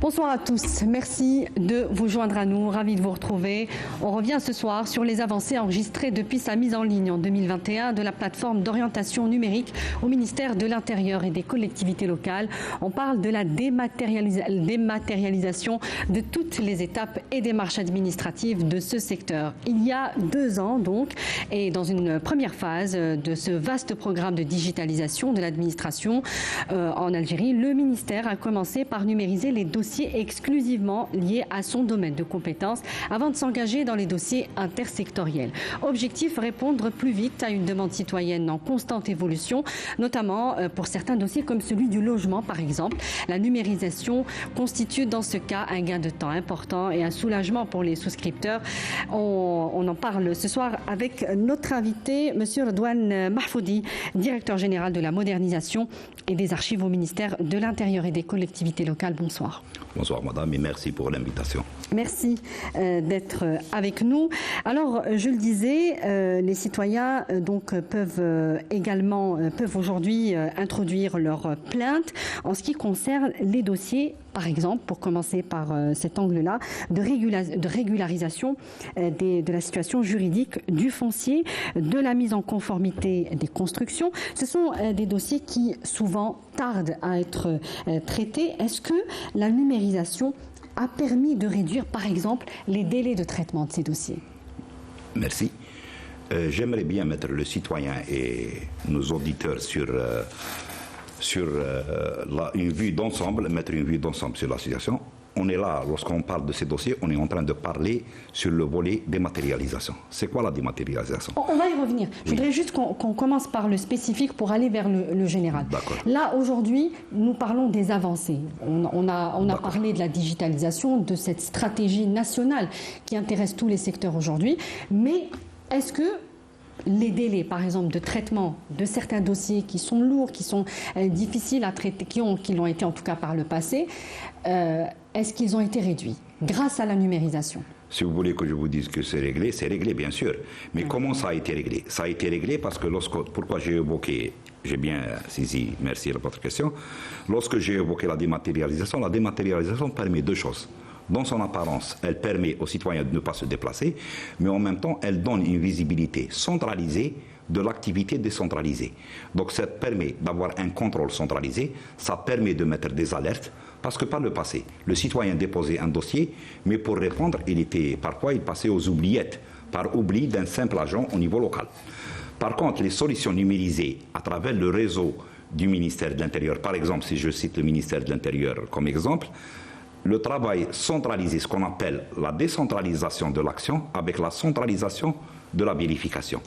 Bonsoir à tous, merci de vous joindre à nous, ravi de vous retrouver. On revient ce soir sur les avancées enregistrées depuis sa mise en ligne en 2021 de la plateforme d'orientation numérique au ministère de l'Intérieur et des collectivités locales. On parle de la dématérialisation de toutes les étapes et démarches administratives de ce secteur. Il y a 2 ans donc, et dans une première phase de ce vaste programme de digitalisation de l'administration en Algérie, le ministère a commencé par numériser les dossiers exclusivement liés à son domaine de compétences avant de s'engager dans les dossiers intersectoriels. Objectif, répondre plus vite à une demande citoyenne en constante évolution, notamment pour certains dossiers comme celui du logement par exemple. La numérisation constitue dans ce cas un gain de temps important et un soulagement pour les souscripteurs. On en parle ce soir avec notre invité, M. Redouane Mahfoudi, directeur général de la modernisation et des archives au ministère de l'Intérieur et des collectivités locales. Bonsoir. Bonsoir madame et merci pour l'invitation. Merci d'être avec nous. Alors, je le disais, les citoyens peuvent aujourd'hui introduire leurs plaintes en ce qui concerne les dossiers, par exemple, pour commencer par cet angle-là, de régularisation de la situation juridique du foncier, de la mise en conformité des constructions. Ce sont des dossiers qui souvent tardent à être traités. Est-ce que la numérisation a permis de réduire, par exemple, les délais de traitement de ces dossiers? Merci. J'aimerais bien mettre le citoyen et nos auditeurs sur une vue d'ensemble, mettre une vue d'ensemble sur la situation. On est là, lorsqu'on parle de ces dossiers, on est en train de parler sur le volet dématérialisation. C'est quoi la dématérialisation? On va y revenir. Je voudrais juste qu'on commence par le spécifique pour aller vers le général. Là, aujourd'hui, nous parlons des avancées. On a parlé de la digitalisation, de cette stratégie nationale qui intéresse tous les secteurs aujourd'hui. Mais est-ce que les délais, par exemple, de traitement de certains dossiers qui sont lourds, qui sont difficiles à traiter, qui l'ont été en tout cas par le passé, est-ce qu'ils ont été réduits grâce à la numérisation? Si vous voulez que je vous dise que c'est réglé bien sûr. Mais comment ça a été réglé? Ça a été réglé parce que pourquoi j'ai évoqué, j'ai bien saisi, merci à votre question, lorsque j'ai évoqué la dématérialisation permet 2 choses. Dans son apparence, elle permet aux citoyens de ne pas se déplacer, mais en même temps, elle donne une visibilité centralisée de l'activité décentralisée. Donc ça permet d'avoir un contrôle centralisé, ça permet de mettre des alertes, parce que par le passé, le citoyen déposait un dossier, mais pour répondre, parfois il passait aux oubliettes, par oubli d'un simple agent au niveau local. Par contre, les solutions numérisées à travers le réseau du ministère de l'Intérieur, par exemple, si je cite le ministère de l'Intérieur comme exemple, le travail centralisé, ce qu'on appelle la décentralisation de l'action avec la centralisation de la vérification.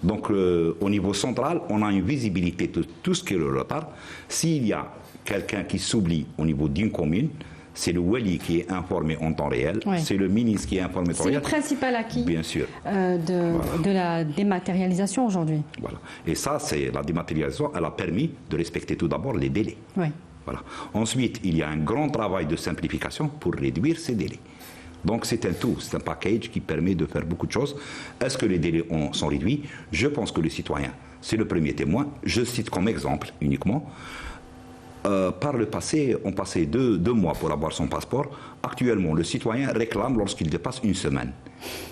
Donc au niveau central, on a une visibilité de tout ce qui est le retard. S'il y a quelqu'un qui s'oublie au niveau d'une commune, c'est le Wali qui est informé en temps réel, c'est le ministre qui est informé en temps réel. C'est le principal acquis bien sûr. De la dématérialisation aujourd'hui. Voilà. Et ça, c'est la dématérialisation, elle a permis de respecter tout d'abord les délais. Oui. Voilà. Ensuite, il y a un grand travail de simplification pour réduire ces délais. Donc c'est un tout, c'est un package qui permet de faire beaucoup de choses. Est-ce que les délais sont réduits? Je pense que le citoyen, c'est le premier témoin. Je cite comme exemple uniquement. Par le passé, on passait 2 mois pour avoir son passeport. Actuellement, le citoyen réclame lorsqu'il dépasse 1 semaine.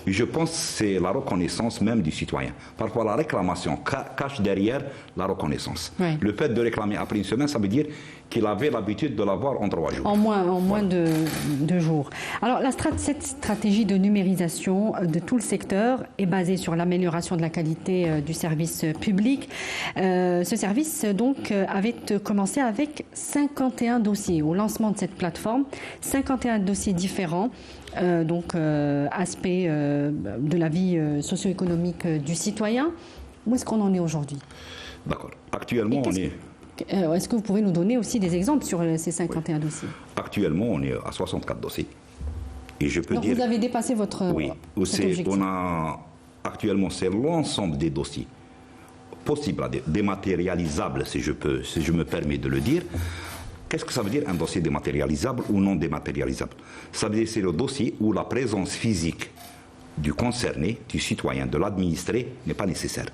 Et je pense que c'est la reconnaissance même du citoyen. Parfois, la réclamation cache derrière la reconnaissance. Oui. Le fait de réclamer après 1 semaine, ça veut dire qu'il avait l'habitude de l'avoir en 3 jours. En moins de jours. Alors, cette stratégie de numérisation de tout le secteur est basée sur l'amélioration de la qualité du service public. Ce service, donc, avait commencé avec 51 dossiers au lancement de cette plateforme. 51 dossiers différents. Aspect de la vie socio-économique du citoyen. Où est-ce qu'on en est aujourd'hui? D'accord. Actuellement, on est... Est-ce que vous pouvez nous donner aussi des exemples sur ces 51 dossiers? Actuellement, on est à 64 dossiers. Et je peux Donc dire... vous avez dépassé votre objectif. Actuellement, c'est l'ensemble des dossiers possibles, dématérialisables, si je me permets de le dire. Qu'est-ce que ça veut dire un dossier dématérialisable ou non dématérialisable? Ça veut dire que c'est le dossier où la présence physique du concerné, du citoyen, de l'administré n'est pas nécessaire.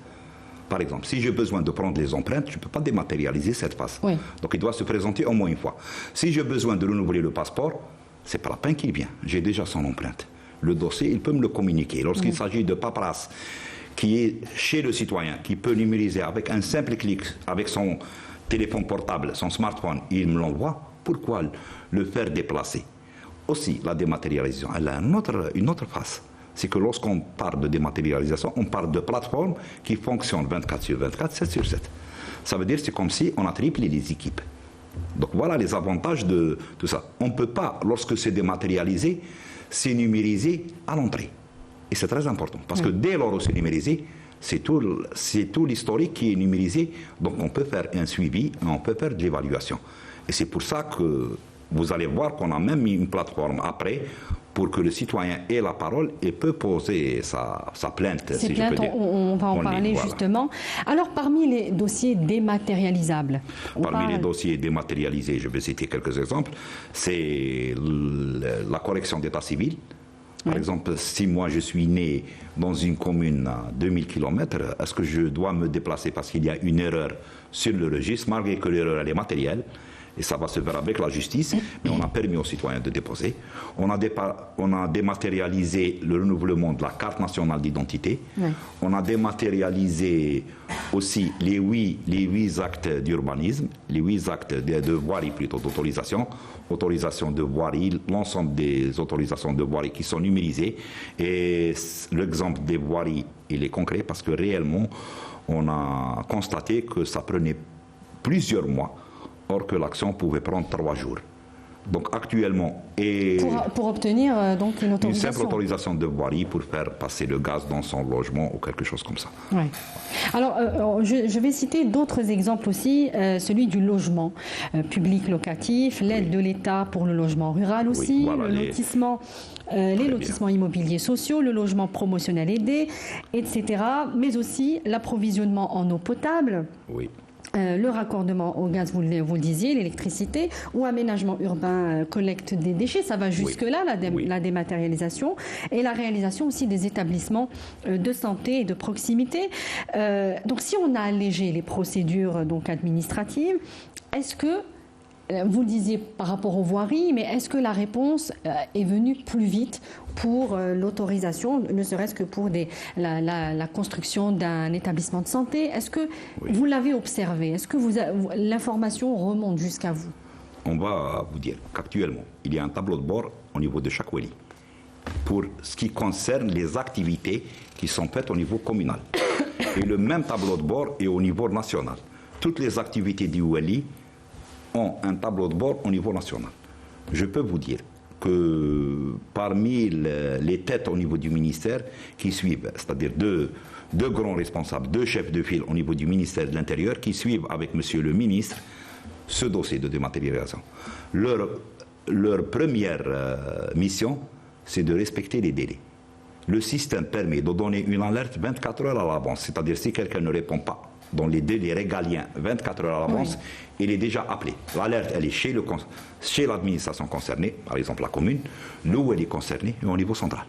Par exemple, si j'ai besoin de prendre les empreintes, je ne peux pas dématérialiser cette phase. Oui. Donc il doit se présenter au moins une fois. Si j'ai besoin de renouveler le passeport, c'est pas la peine qu'il vienne. J'ai déjà son empreinte. Le dossier, il peut me le communiquer. Lorsqu'il s'agit de paperasse qui est chez le citoyen, qui peut numériser avec un simple clic, avec son téléphone portable, son smartphone, il me l'envoie, pourquoi le faire déplacer? Aussi, la dématérialisation, elle a une autre face. C'est que lorsqu'on parle de dématérialisation, on parle de plateformes qui fonctionnent 24 sur 24, 7 sur 7. Ça veut dire que c'est comme si on a triplé les équipes. Donc voilà les avantages de tout ça. On ne peut pas, lorsque c'est dématérialisé, c'est numérisé à l'entrée. Et c'est très important, parce que dès lors où c'est numérisé, c'est tout l'historique qui est numérisé, donc on peut faire un suivi, on peut faire de l'évaluation. Et c'est pour ça que vous allez voir qu'on a même mis une plateforme après, pour que le citoyen ait la parole et peut poser sa plainte. Ces plaintes, on va en parler justement. Alors, parmi les dossiers dématérialisables... Les dossiers dématérialisés, je vais citer quelques exemples, c'est la correction d'état civil. Par exemple, si moi je suis né dans une commune à 2000 km, est-ce que je dois me déplacer parce qu'il y a une erreur sur le registre, malgré que l'erreur elle est matérielle? Et ça va se faire avec la justice, mais on a permis aux citoyens de déposer. On a dématérialisé le renouvellement de la carte nationale d'identité. On a dématérialisé aussi les 8 actes d'urbanisme, les 8 actes de voirie plutôt d'autorisation, autorisation de voirie, l'ensemble des autorisations de voirie qui sont numérisées. Et l'exemple des voiries, il est concret parce que réellement, on a constaté que ça prenait plusieurs mois, or que l'action pouvait prendre 3 jours. Donc actuellement... Pour obtenir donc une autorisation. Une simple autorisation de voirie pour faire passer le gaz dans son logement ou quelque chose comme ça. Ouais. Alors, je vais citer d'autres exemples aussi, celui du logement public locatif, l'aide de l'État pour le logement rural aussi, voilà, le lotissement... les lotissements immobiliers sociaux, le logement promotionnel aidé, etc. Mais aussi l'approvisionnement en eau potable. Oui. Le raccordement au gaz, vous le disiez, l'électricité, ou aménagement urbain, collecte des déchets, ça va jusque-là, la dématérialisation, et la réalisation aussi des établissements de santé et de proximité. Donc si on a allégé les procédures donc, administratives, est-ce que, vous le disiez par rapport aux voiries, mais est-ce que la réponse est venue plus vite pour l'autorisation, ne serait-ce que pour la construction d'un établissement de santé? Est-ce que vous l'avez observé? Est-ce que l'information remonte jusqu'à vous? On va vous dire qu'actuellement, il y a un tableau de bord au niveau de chaque wali pour ce qui concerne les activités qui sont faites au niveau communal. Et le même tableau de bord est au niveau national. Toutes les activités du wali ont un tableau de bord au niveau national. Je peux vous dire que parmi les têtes au niveau du ministère qui suivent, c'est-à-dire deux grands responsables, 2 chefs de file au niveau du ministère de l'Intérieur qui suivent avec monsieur le ministre ce dossier de dématérialisation. Leur première mission, c'est de respecter les délais. Le système permet de donner une alerte 24 heures à l'avance, c'est-à-dire si quelqu'un ne répond pas dans les délais régaliens 24 heures à l'avance, il est déjà appelé. L'alerte, elle est chez l'administration concernée, par exemple la commune, là où elle est concernée, et au niveau central.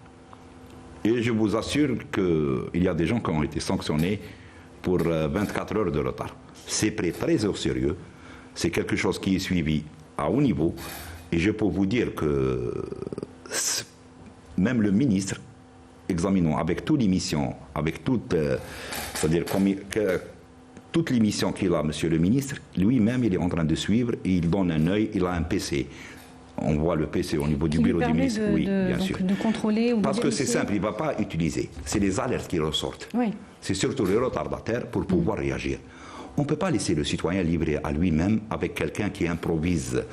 Et je vous assure qu'il y a des gens qui ont été sanctionnés pour 24 heures de retard. C'est pris très au sérieux, c'est quelque chose qui est suivi à haut niveau, et je peux vous dire que même le ministre, examinons avec toutes les missions, avec toutes, c'est-à-dire toutes les missions qu'il a, monsieur le ministre, lui-même, il est en train de suivre et il donne un œil, il a un PC. On voit le PC au niveau du bureau du ministre. Oui, bien sûr. De contrôler ou parce que c'est simple, il ne va pas utiliser. C'est les alertes qui ressortent. Oui. C'est surtout les retardataires pour pouvoir réagir. On ne peut pas laisser le citoyen livré à lui-même avec quelqu'un qui improvise.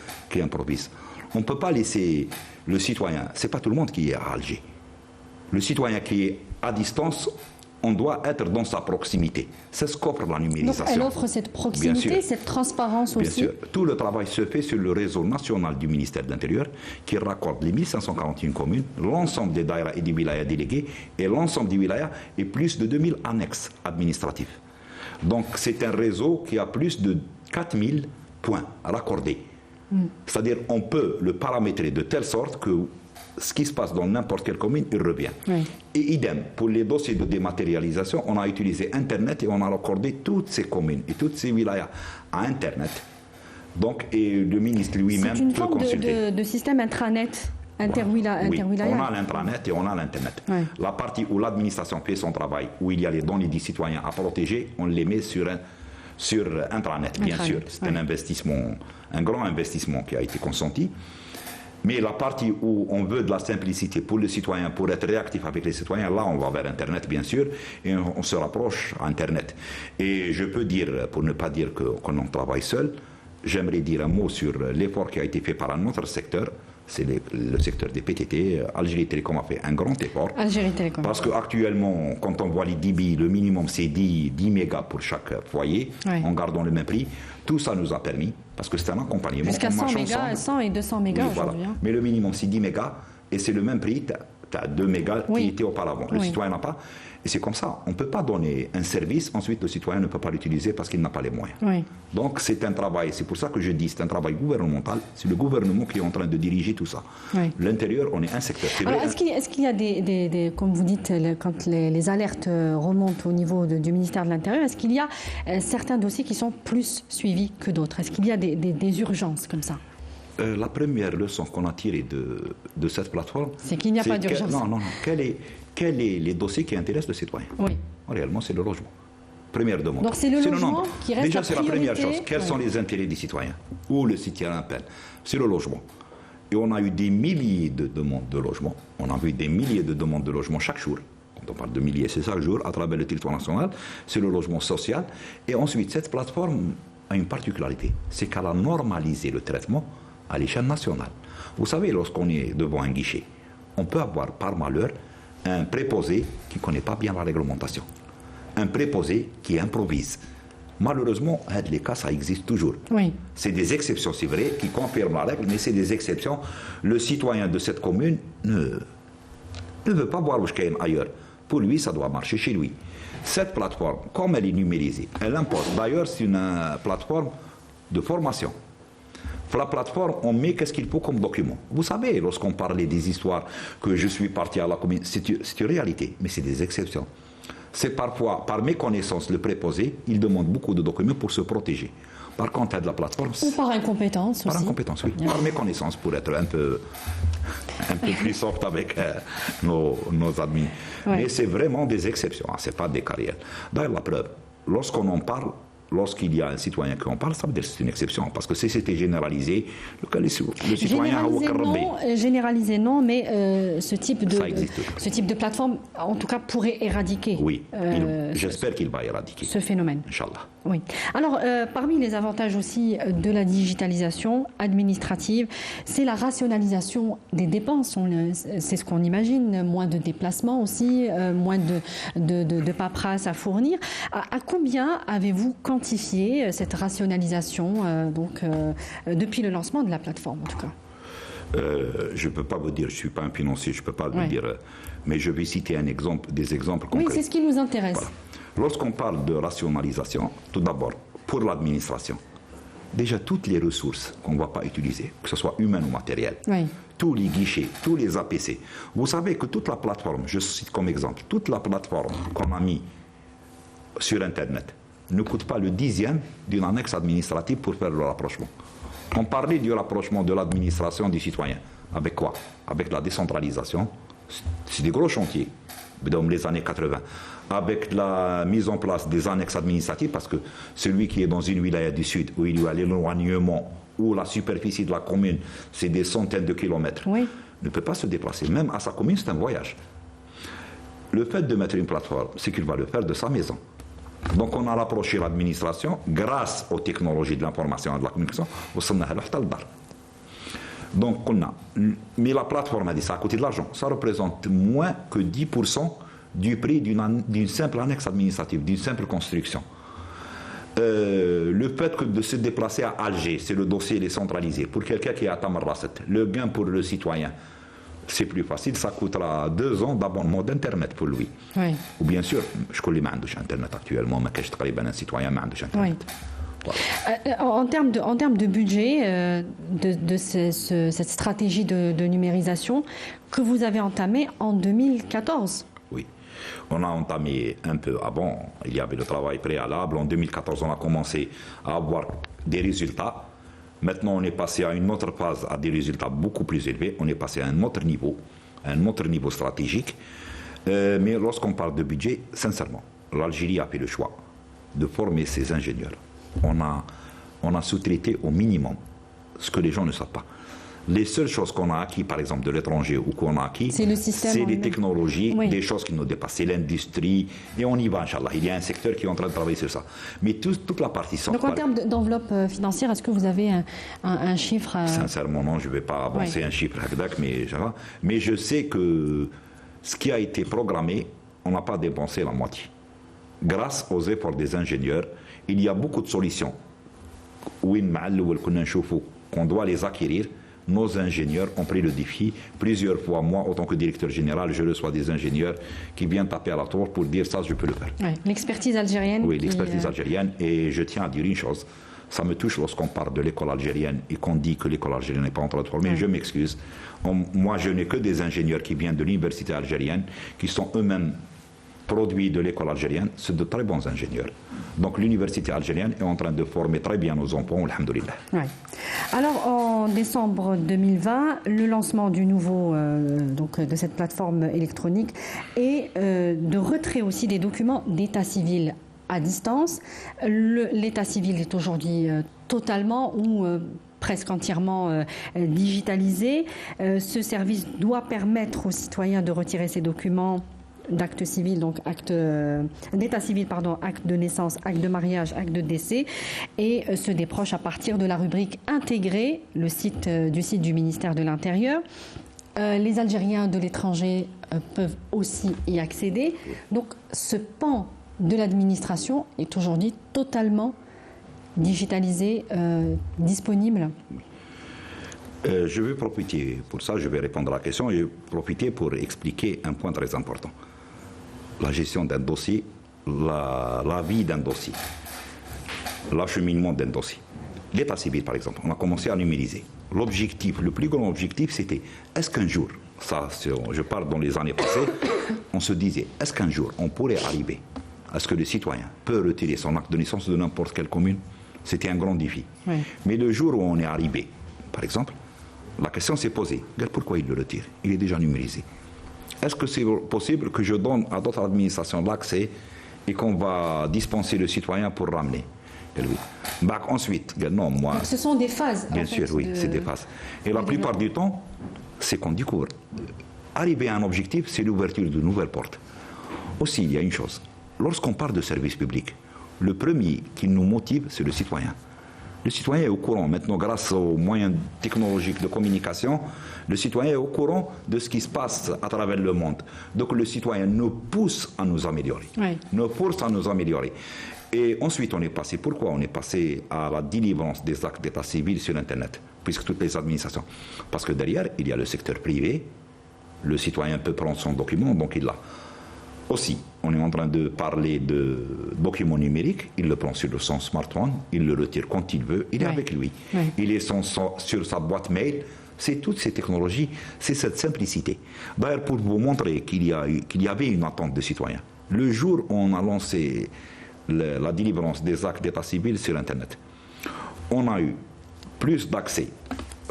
On ne peut pas laisser le citoyen, ce n'est pas tout le monde qui est à Alger. Le citoyen qui est à distance, on doit être dans sa proximité. C'est ce qu'offre la numérisation. Donc elle offre cette proximité, cette transparence aussi. Bien sûr. Tout le travail se fait sur le réseau national du ministère de l'Intérieur qui raccorde les 1541 communes, l'ensemble des daïras et des wilayas délégués et l'ensemble des wilayas et plus de 2000 annexes administratifs. Donc c'est un réseau qui a plus de 4000 points raccordés. C'est-à-dire on peut le paramétrer de telle sorte que ce qui se passe dans n'importe quelle commune, il revient. Oui. Et idem, pour les dossiers de dématérialisation, on a utilisé Internet et on a raccordé toutes ces communes et toutes ces wilayas à Internet. Donc, et le ministre lui-même peut consulter. C'est une forme de système intranet. Oui, on a l'intranet et on a l'Internet. Ouais. La partie où l'administration fait son travail, où il y a les données des citoyens à protéger, on les met sur intranet, bien sûr. C'est un investissement, un grand investissement qui a été consenti. Mais la partie où on veut de la simplicité pour les citoyens, pour être réactif avec les citoyens, là on va vers Internet bien sûr, et on se rapproche à Internet. Et je peux dire, pour ne pas dire qu'on en travaille seul, j'aimerais dire un mot sur l'effort qui a été fait par un autre secteur, c'est le secteur des PTT. Algérie Télécom a fait un grand effort. Algérie Télécom. Parce qu'actuellement, quand on voit les débits, le minimum c'est 10 mégas pour chaque foyer, en gardant le même prix. Tout ça nous a permis, parce que c'est un accompagnement. Jusqu'à 100 mégas, 100 et 200 mégas aujourd'hui. Voilà. Mais le minimum c'est 10 mégas, et c'est le même prix, tu as 2 mégas qui étaient auparavant. Le citoyen n'a pas. Et c'est comme ça. On ne peut pas donner un service, ensuite le citoyen ne peut pas l'utiliser parce qu'il n'a pas les moyens. Donc c'est un travail, c'est pour ça que je dis, c'est un travail gouvernemental. C'est le gouvernement qui est en train de diriger tout ça. L'intérieur, on est un secteur. Alors, est-ce qu'il y a des, comme vous dites, quand les alertes remontent au niveau du ministère de l'Intérieur, est-ce qu'il y a certains dossiers qui sont plus suivis que d'autres? Est-ce qu'il y a des urgences comme ça? La première leçon qu'on a tirée de cette plateforme, c'est qu'il n'y a pas d'urgence. Non. Quels sont les dossiers qui intéressent le citoyen? Réellement, c'est le logement. Première demande. Donc c'est le logement qui reste déjà, la priorité. C'est la première chose. Quels sont les intérêts des citoyens? Où le citoyen appelle? C'est le logement. Et on a eu des milliers de demandes de logement. On a vu des milliers de demandes de logement chaque jour. Quand on parle de milliers, c'est chaque jour à travers le territoire national. C'est le logement social. Et ensuite, cette plateforme a une particularité. C'est qu'elle a normalisé le traitement à l'échelle nationale. Vous savez, lorsqu'on est devant un guichet, on peut avoir par malheur un préposé qui ne connaît pas bien la réglementation. Un préposé qui improvise. Malheureusement, les cas, ça existe toujours. C'est des exceptions, c'est vrai, qui confirment la règle, mais c'est des exceptions. Le citoyen de cette commune ne veut pas voir Ouchkaïn ailleurs. Pour lui, ça doit marcher chez lui. Cette plateforme, comme elle est numérisée, elle impose. D'ailleurs, c'est une plateforme de formation. La plateforme, on met qu'est-ce qu'il faut comme document. Vous savez, lorsqu'on parlait des histoires que je suis parti à la commune, c'est une réalité, mais c'est des exceptions. C'est parfois, par méconnaissance, le préposé, il demande beaucoup de documents pour se protéger. Par contre, il y a de la plateforme. Ou par incompétence aussi. Par incompétence, oui. Par méconnaissance, pour être un peu plus soft avec nos admis. Mais c'est vraiment des exceptions, hein, ce n'est pas des carrières. D'ailleurs, la preuve, lorsqu'on en parle, lorsqu'il y a un citoyen qui en parle, ça veut dire que c'est une exception. Parce que si c'était généralisé, le citoyen a généralisé non, mais ce type de plateforme, en tout cas, pourrait éradiquer. Oui, j'espère qu'il va éradiquer ce phénomène. Inch'Allah. Oui. Alors, parmi les avantages aussi de la digitalisation administrative, c'est la rationalisation des dépenses. C'est ce qu'on imagine. Moins de déplacements aussi, moins de paperasse à fournir. À combien avez-vous quantifié cette rationalisation depuis le lancement de la plateforme, en tout cas? Je ne peux pas vous dire, je ne suis pas un financier, je ne peux pas vous dire, mais je vais citer des exemples concrets. Oui, c'est ce qui nous intéresse. Voilà. Lorsqu'on parle de rationalisation, tout d'abord, pour l'administration, déjà toutes les ressources qu'on ne va pas utiliser, que ce soit humaines ou matérielles, tous les guichets, tous les APC, vous savez que toute la plateforme, je cite comme exemple, toute la plateforme qu'on a mis sur Internet ne coûte pas le 10e d'une annexe administrative pour faire le rapprochement. On parlait du rapprochement de l'administration des citoyens. Avec quoi? Avec la décentralisation. C'est des gros chantiers, dans les années 80. Avec la mise en place des annexes administratives, parce que celui qui est dans une wilaya du sud, où il y a l'éloignement, où la superficie de la commune, c'est des centaines de kilomètres, ne peut pas se déplacer. Même à sa commune, c'est un voyage. Le fait de mettre une plateforme, c'est qu'il va le faire de sa maison. Donc on a rapproché l'administration grâce aux technologies de l'information et de la communication. Donc on a. Mais la plateforme a dit ça a coûté de l'argent. Ça représente moins que 10% du prix d'une simple annexe administrative, d'une simple construction. Le fait de se déplacer à Alger, c'est le dossier décentralisé. Pour quelqu'un qui est à Tamarrasset, le gain pour le citoyen, c'est plus facile, ça coûtera 2 ans d'abonnement d'Internet pour lui. Ou bien sûr, je connais pas Internet actuellement, mais je travaille un citoyen qui Internet. Voilà. En termes de budget de cette stratégie de numérisation que vous avez entamée en 2014. Oui, on a entamé un peu avant, il y avait le travail préalable. En 2014, on a commencé à avoir des résultats. Maintenant, on est passé à une autre phase, à des résultats beaucoup plus élevés. On est passé à un autre niveau stratégique. Mais lorsqu'on parle de budget, sincèrement, l'Algérie a fait le choix de former ses ingénieurs. On a sous-traité au minimum ce que les gens ne savent pas. Les seules choses qu'on a acquis, par exemple, de l'étranger ou qu'on a acquis, c'est les technologies, des choses qui nous dépassent. C'est l'industrie, et on y va, Inch'Allah. Il y a un secteur qui est en train de travailler sur ça. Mais toute la partie Donc en termes d'enveloppe financière, est-ce que vous avez un chiffre Sincèrement, non, je ne vais pas avancer un chiffre, mais je sais que ce qui a été programmé, on n'a pas dépensé la moitié. Grâce aux efforts des ingénieurs, il y a beaucoup de solutions. Qu'on doit les acquérir. Nos ingénieurs ont pris le défi. Plusieurs fois, moi, en tant que directeur général, je reçois des ingénieurs qui viennent taper à la tour pour dire ça, je peux le faire. Ouais, l'expertise algérienne. Oui, l'expertise algérienne. Et je tiens à dire une chose. Ça me touche lorsqu'on parle de l'école algérienne et qu'on dit que l'école algérienne n'est pas en train de former. Je m'excuse. Moi, je n'ai que des ingénieurs qui viennent de l'université algérienne, qui sont eux-mêmes produits de l'école algérienne. C'est de très bons ingénieurs. Donc l'université algérienne est en train de former très bien nos enfants, alhamdoulilah. Ouais. Alors en décembre 2020, le lancement du nouveau, donc de cette plateforme électronique et de retrait aussi des documents d'état civil à distance. L'état civil est aujourd'hui totalement ou presque entièrement digitalisé. Ce service doit permettre aux citoyens de retirer ces documents d'acte civil, donc d'état civil, pardon, acte de naissance, acte de mariage, acte de décès, et se déproche à partir de la rubrique intégrée, du site du ministère de l'Intérieur. Les Algériens de l'étranger peuvent aussi y accéder. Donc ce pan de l'administration est aujourd'hui totalement digitalisé, disponible. Je vais profiter, pour ça je vais répondre à la question, et profiter pour expliquer un point très important. La gestion d'un dossier, la vie d'un dossier, l'acheminement d'un dossier. L'état civil, par exemple, on a commencé à numériser. L'objectif, le plus grand objectif, c'était est-ce qu'un jour, ça, je parle dans les années passées, on se disait, est-ce qu'un jour on pourrait arriver à ce que le citoyen peut retirer son acte de naissance de n'importe quelle commune? C'était un grand défi. Oui. Mais le jour où on est arrivé, par exemple, la question s'est posée. Pourquoi il le retire? Il est déjà numérisé. Est-ce que c'est possible que je donne à d'autres administrations l'accès et qu'on va dispenser le citoyen pour ramener? Ensuite, non, moi... Donc ce sont des phases. Bien sûr, oui, c'est des phases. Et la plupart du temps, c'est qu'on découvre. Arriver à un objectif, c'est l'ouverture de nouvelles portes. Aussi, il y a une chose. Lorsqu'on parle de service public, le premier qui nous motive, c'est le citoyen. Le citoyen est au courant. Maintenant, grâce aux moyens technologiques de communication, le citoyen est au courant de ce qui se passe à travers le monde. Donc le citoyen nous pousse à nous améliorer. Oui. Nous pousse à nous améliorer. Et ensuite, on est passé. Pourquoi on est passé à la délivrance des actes d'état civil sur Internet, puisque toutes les administrations? Parce que derrière, il y a le secteur privé. Le citoyen peut prendre son document, donc il l'a. Aussi, on est en train de parler de documents numériques, il le prend sur son smartphone, il le retire quand il veut, il est avec lui. Oui. Il est sur sa boîte mail, c'est toutes ces technologies, c'est cette simplicité. D'ailleurs, pour vous montrer qu'il y avait une attente des citoyens, le jour où on a lancé la délivrance des actes d'état civil sur Internet, on a eu plus d'accès,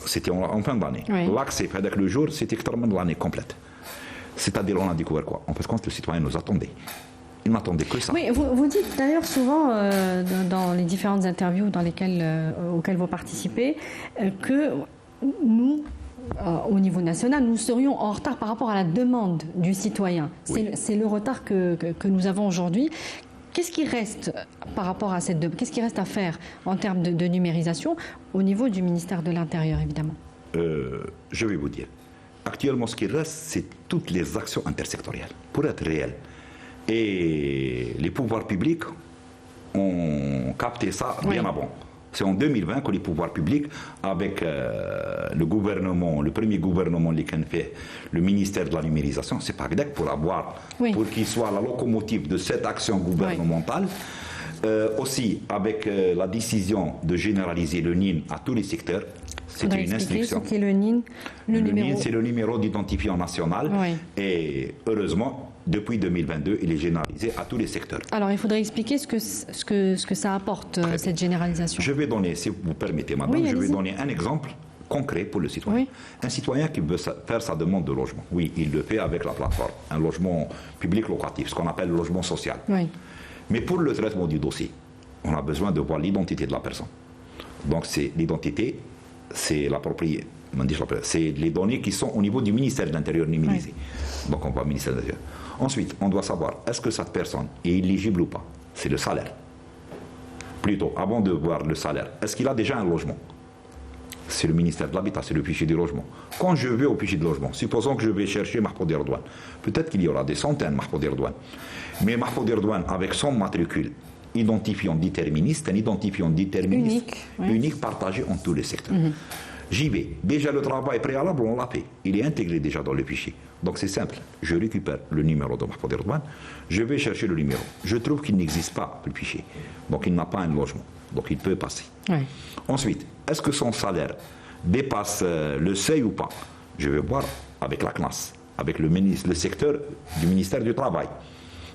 c'était en fin d'année, oui. L'accès avec le jour, c'était carrément l'année complète. C'est-à-dire, on a découvert quoi? En fait, quand le citoyen nous attendait. Il n'attendait que ça. Oui, vous dites d'ailleurs souvent, dans les différentes interviews auxquelles vous participez, que nous, au niveau national, nous serions en retard par rapport à la demande du citoyen. Oui. C'est le retard que nous avons aujourd'hui. Qu'est-ce qui reste par rapport à cette demande? Qu'est-ce qui reste à faire en termes de numérisation au niveau du ministère de l'Intérieur, évidemment? Je vais vous dire. Actuellement, ce qui reste, c'est toutes les actions intersectorielles, pour être réelles. Et les pouvoirs publics ont capté ça bien avant. C'est en 2020 que les pouvoirs publics, avec le gouvernement, le premier gouvernement qui fait le ministère de la numérisation, c'est pas pour pour qu'il soit la locomotive de cette action gouvernementale. Aussi, avec la décision de généraliser le NIN à tous les secteurs, C'est une instruction. Ce qu'est le NIN. Le NIN, c'est le numéro d'identifiant national. Oui. Et heureusement, depuis 2022, il est généralisé à tous les secteurs. Alors, il faudrait expliquer ce que ça apporte, cette généralisation. Je vais donner, si vous permettez, madame, je vais donner un exemple concret pour le citoyen. Oui. Un citoyen qui veut faire sa demande de logement, oui, il le fait avec la plateforme, un logement public locatif, ce qu'on appelle le logement social. Oui. Mais pour le traitement du dossier, on a besoin de voir l'identité de la personne. Donc, c'est l'identité, c'est la propriété, c'est les données qui sont au niveau du ministère de l'Intérieur numérisées. Oui. Donc, on voit le ministère de l'Intérieur. Ensuite, on doit savoir, est-ce que cette personne est éligible ou pas? C'est le salaire. Plutôt, avant de voir le salaire, est-ce qu'il a déjà un logement? C'est le ministère de l'Habitat, c'est le fichier du logement. Quand je vais au fichier de logement, supposons que je vais chercher Mahfoud Erdogan. Peut-être qu'il y aura des centaines de Mahfoud Erdogan. Mais Mahfoud Erdogan, avec son matricule identifiant déterministe, un identifiant déterministe unique partagé en tous les secteurs. J'y vais. Déjà, le travail préalable, on l'a fait. Il est intégré déjà dans le fichier. Donc, c'est simple. Je récupère le numéro de Mahfoud Erdogan. Je vais chercher le numéro. Je trouve qu'il n'existe pas, le fichier. Donc, il n'a pas un logement. Donc, il peut passer. Oui. Ensuite, est-ce que son salaire dépasse le seuil ou pas? Je vais voir avec la classe, avec le secteur du ministère du Travail.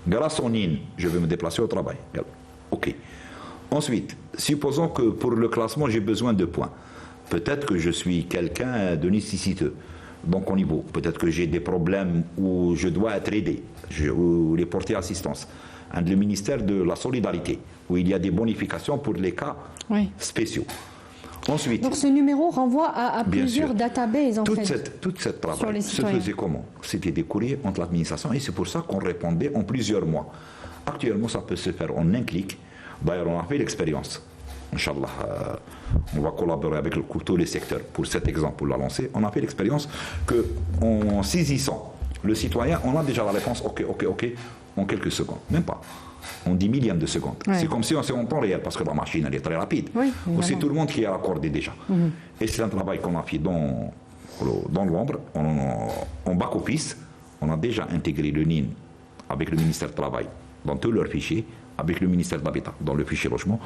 Grâce au NIN, je vais me déplacer au travail. OK. Ensuite, supposons que pour le classement, j'ai besoin de points. Peut-être que je suis quelqu'un de nécessiteux. Donc, au niveau, peut-être que j'ai des problèmes où je dois être aidé, ou les porter assistance. Le ministère de la Solidarité, où il y a des bonifications pour les cas spéciaux. Ensuite, donc ce numéro renvoie à plusieurs databases en fait. Toute cette travail se faisait comment? C'était des courriers entre l'administration et c'est pour ça qu'on répondait en plusieurs mois. Actuellement, ça peut se faire en un clic. D'ailleurs, on a fait l'expérience. Inch'Allah, on va collaborer avec tous les secteurs pour cet exemple, pour la lancer. On a fait l'expérience qu'en saisissant le citoyen, on a déjà la réponse OK, en quelques secondes. Même pas. En 10 millièmes de seconde. Ouais. C'est comme si on s'est en temps réel, parce que la machine, elle est très rapide. Oui, c'est tout le monde qui a accordé déjà. Et c'est un travail qu'on a fait dans l'ombre, en back-office. On a déjà intégré le NIN avec le ministère du Travail dans tous leurs fichiers, avec le ministère de l'Habitat dans le fichier logement.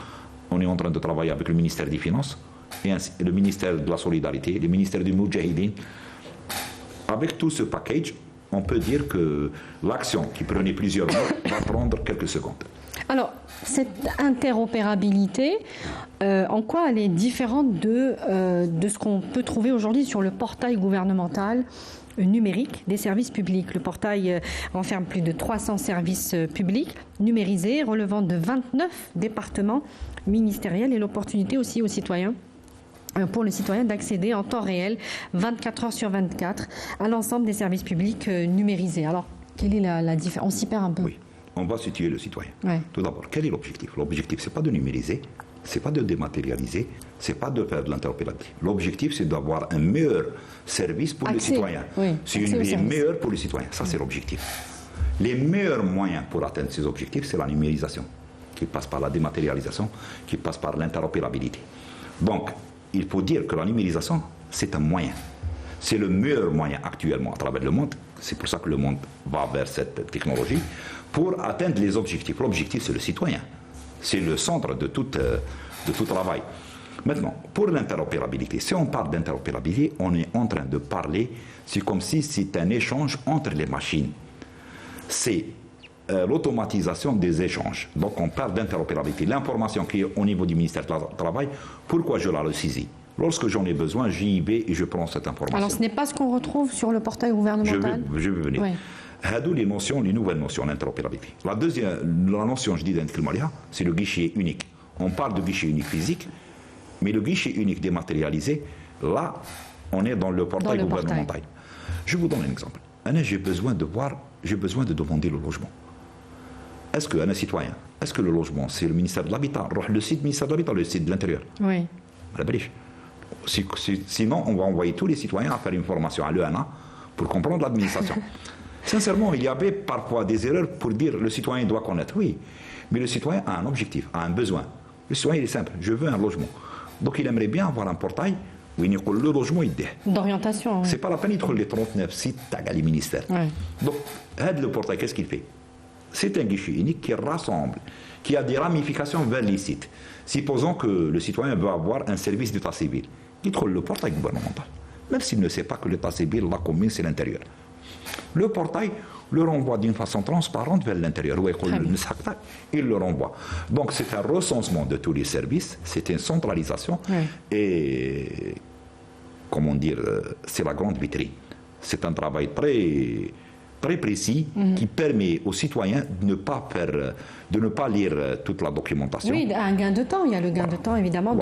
On est en train de travailler avec le ministère des Finances, et le ministère de la Solidarité, le ministère du Moudjahidine. Avec tout ce package, on peut dire que l'action qui prenait plusieurs mois va prendre quelques secondes. Alors, cette interopérabilité, en quoi elle est différente de ce qu'on peut trouver aujourd'hui sur le portail gouvernemental numérique des services publics? Le portail renferme plus de 300 services publics numérisés relevant de 29 départements ministériels et l'opportunité aussi aux citoyens pour le citoyen d'accéder en temps réel, 24 heures sur 24, à l'ensemble des services publics numérisés. Alors, quelle est la différence? On s'y perd un peu. Oui, on va situer le citoyen. Ouais. Tout d'abord, quel est l'objectif? L'objectif, ce n'est pas de numériser, ce n'est pas de dématérialiser, ce n'est pas de faire de l'interopérabilité. L'objectif, c'est d'avoir un meilleur service pour le citoyen. Oui, c'est une vie meilleure pour le citoyen. Ça, c'est l'objectif. Les meilleurs moyens pour atteindre ces objectifs, c'est la numérisation, qui passe par la dématérialisation, qui passe par l'interopérabilité. Donc, il faut dire que la numérisation, c'est un moyen. C'est le meilleur moyen actuellement à travers le monde. C'est pour ça que le monde va vers cette technologie pour atteindre les objectifs. L'objectif, c'est le citoyen. C'est le centre de tout travail. Maintenant, pour l'interopérabilité, si on parle d'interopérabilité, on est en train de parler, c'est comme si c'était un échange entre les machines. C'est l'automatisation des échanges. Donc on parle d'interopérabilité. L'information qui est au niveau du ministère du Travail, pourquoi je la saisis? Lorsque j'en ai besoin, j'y vais et je prends cette information. Alors ce n'est pas ce qu'on retrouve sur le portail gouvernemental? Je vais venir. Oui. Les nouvelles notions d'interopérabilité. La notion, je dis d'interopérabilité, c'est le guichet unique. On parle de guichet unique physique, mais le guichet unique dématérialisé, là, on est dans le portail gouvernemental. Je vous donne un exemple. J'ai besoin de demander le logement. Est-ce qu'un citoyen, est-ce que le logement, c'est le ministère de l'Habitat, le site du ministère de l'Habitat, le site de l'Intérieur? Oui. Sinon, on va envoyer tous les citoyens à faire une formation à l'ENA pour comprendre l'administration. Sincèrement, il y avait parfois des erreurs pour dire que le citoyen doit connaître. Oui, mais le citoyen a un objectif, a un besoin. Le citoyen, il est simple, je veux un logement. Donc il aimerait bien avoir un portail où il y a le logement d'orientation. C'est pas la peine de les 39 sites à les ministères. Oui. Donc, le portail, qu'est-ce qu'il fait? C'est un guichet unique qui rassemble, qui a des ramifications vers les sites. Supposons que le citoyen veut avoir un service d'état civil. يدخل le portail gouvernemental. Même s'il ne sait pas que l'état civil, la commune, c'est l'intérieur. Le portail le renvoie d'une façon transparente vers l'intérieur. Il le renvoie. Donc c'est un recensement de tous les services, c'est une centralisation et, comment dire, c'est la grande vitrine. C'est un travail très précis qui permet aux citoyens de ne pas lire toute la documentation. Oui, un gain de temps. Il y a le gain de temps, évidemment,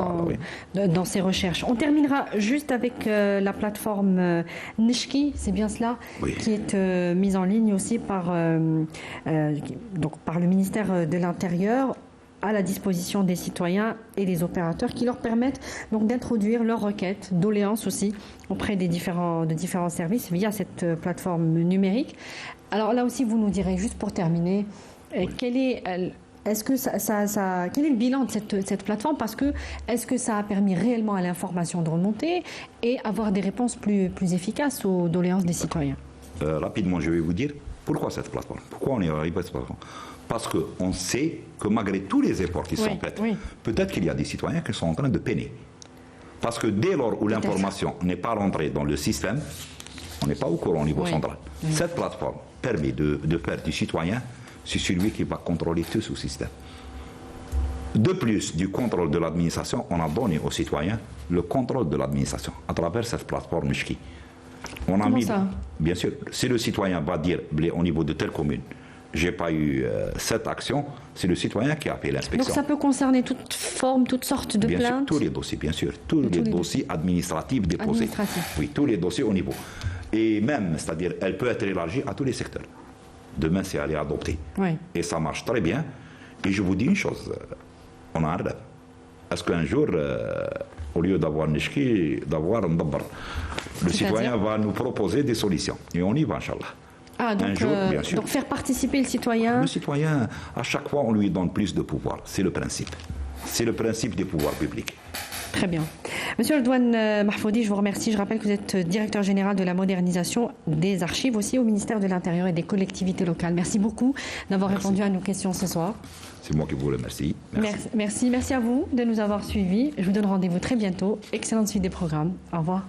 dans ces recherches. On terminera juste avec la plateforme Nishki, c'est bien cela, qui est mise en ligne aussi par le ministère de l'Intérieur, à la disposition des citoyens et des opérateurs, qui leur permettent donc d'introduire leurs requêtes, doléances aussi, auprès de différents services via cette plateforme numérique. Alors là aussi, vous nous direz, juste pour terminer, quel est le bilan de cette plateforme? Parce que est-ce que ça a permis réellement à l'information de remonter et avoir des réponses plus efficaces aux doléances des citoyens? Rapidement, je vais vous dire pourquoi cette plateforme. Pourquoi on est arrivé à cette plateforme? Parce qu'on sait que malgré tous les efforts qui sont faits, peut-être qu'il y a des citoyens qui sont en train de peiner. Parce que dès lors où l'information n'est pas rentrée dans le système, on n'est pas au courant au niveau central. Cette plateforme permet de faire du citoyen, c'est celui qui va contrôler tout ce système. De plus du contrôle de l'administration, on a donné aux citoyens le contrôle de l'administration à travers cette plateforme Mishki. On a mis, bien sûr, si le citoyen va dire au niveau de telle commune, j'ai pas eu cette action, c'est le citoyen qui a fait l'inspection. Donc ça peut concerner toute forme, toutes sortes de plaintes? Bien sûr, tous les dossiers, bien sûr. Tous les dossiers administratifs déposés. Oui, tous les dossiers au niveau. Et même, c'est-à-dire, elle peut être élargie à tous les secteurs. Demain, c'est elle est adoptée. Et ça marche très bien. Et je vous dis une chose, on a un rêve. Est-ce qu'un jour, au lieu d'avoir Nishki, d'avoir un Dabbar, le citoyen va nous proposer des solutions. Et on y va, Inch'Allah. Donc faire participer le citoyen. Le citoyen, à chaque fois, on lui donne plus de pouvoir. C'est le principe. C'est le principe des pouvoirs publics. Très bien. Monsieur Redouane Mahfoudi, je vous remercie. Je rappelle que vous êtes directeur général de la modernisation des archives aussi au ministère de l'Intérieur et des collectivités locales. Merci beaucoup d'avoir répondu à nos questions ce soir. C'est moi qui vous remercie. Merci à vous de nous avoir suivis. Je vous donne rendez-vous très bientôt. Excellente suite des programmes. Au revoir.